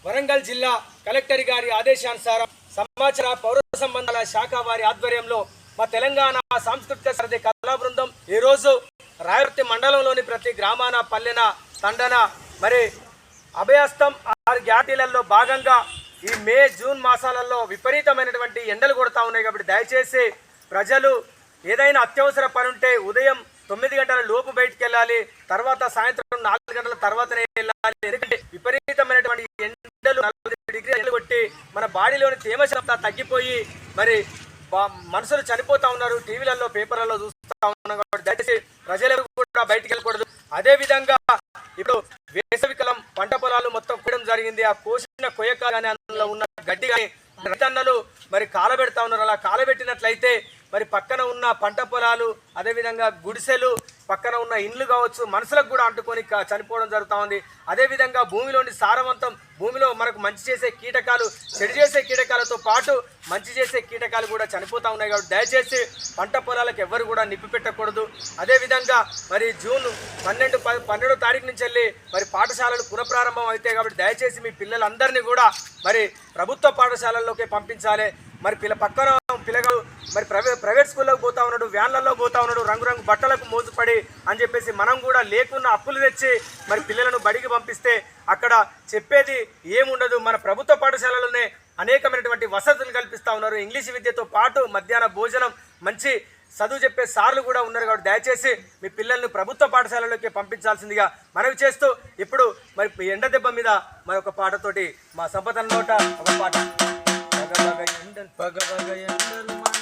వరంగల్ జిల్లా కలెక్టర్ గారి ఆదేశానుసారం సమాచార పౌర సంబంధాల శాఖ వారి ఆధ్వర్యంలో మా తెలంగాణ సాంస్కృతిక సరది కళా బృందం ఈ రోజు రాయవర్తి మండలంలోని ప్రతి గ్రామాన పల్లెన తండన మరి అభయస్తం 6 గ్యాటీలలో భాగంగా ఈ మే జూన్ మాసాలలో విపరీతమైనటువంటి ఎండలు కొడతా ఉన్నాయి కాబట్టి దయచేసి ప్రజలు ఏదైనా అత్యవసర పని ఉంటే ఉదయం 9 గంటల లోపు బయటికి వెళ్ళాలి, తర్వాత సాయంత్రం 4 గంటల తర్వాతనే వెళ్ళాలి. ఎందుకంటే విపరీతమైనటువంటి ఎండలు 40 డిగ్రీలు కొట్టి మన బాడీలోని తేమ శాతం తగ్గిపోయి మరి మనుషులు చనిపోతా ఉన్నారు. టీవీలలో పేపర్లలో చూస్తూ ఉన్నాం కాబట్టి దయచేసి ప్రజలు కూడా బయటికి వెళ్ళకూడదు. అదేవిధంగా ఇప్పుడు వేసవికాలం పంట పొలాలు మొత్తం కోయడం జరిగింది. ఆ కోసిన కొయ్యక కానీ అందులో ఉన్న గడ్డి కానీ రైతన్నలు మరి కాలబెడతా ఉన్నారు. అలా కాలబెట్టినట్లయితే మరి పక్కన ఉన్న పంట పొలాలు అదేవిధంగా గుడిసెలు పక్కన ఉన్న ఇండ్లు కావచ్చు మనుషులకు కూడా అంటుకొని చనిపోవడం జరుగుతూ ఉంది. అదేవిధంగా భూమిలోని సారవంతం భూమిలో మనకు మంచి చేసే కీటకాలు చెడు చేసే కీటకాలతో పాటు మంచి చేసే కీటకాలు కూడా చనిపోతూ ఉన్నాయి. కాబట్టి దయచేసి పంట పొలాలకు ఎవరు కూడా నిప్పి పెట్టకూడదు. అదేవిధంగా మరి జూన్ 12 తారీఖు నుంచి వెళ్ళి మరి పాఠశాలలు పునఃప్రారంభం అవుతాయి కాబట్టి దయచేసి మీ పిల్లలందరినీ కూడా మరి ప్రభుత్వ పాఠశాలల్లోకి పంపించాలి. మరి పక్కన పిల్లగాడు మరి ప్రైవేట్ స్కూల్లోకి పోతా ఉన్నాడు, వ్యాన్లలో పోతా ఉన్నాడు, రంగురంగు బట్టలకు మోజుపడి అని చెప్పేసి మనం కూడా లేకున్న అప్పులు తెచ్చి మరి పిల్లలను బడికి పంపిస్తే అక్కడ చెప్పేది ఏముండదు. మన ప్రభుత్వ పాఠశాలలోనే అనేకమైనటువంటి వసతులు కల్పిస్తూ ఉన్నారు. ఇంగ్లీష్ విద్యతో పాటు మధ్యాహ్న భోజనం మంచి చదువు చెప్పే సార్లు కూడా ఉన్నారు. కాబట్టి దయచేసి మీ పిల్లల్ని ప్రభుత్వ పాఠశాలలోకి పంపించాల్సిందిగా మనవి చేస్తూ ఇప్పుడు మరి ఎండ దెబ్బ మీద మరొక పాటతోటి మా సంపద నోట ఒక పాట. పగ పగ ఎండలు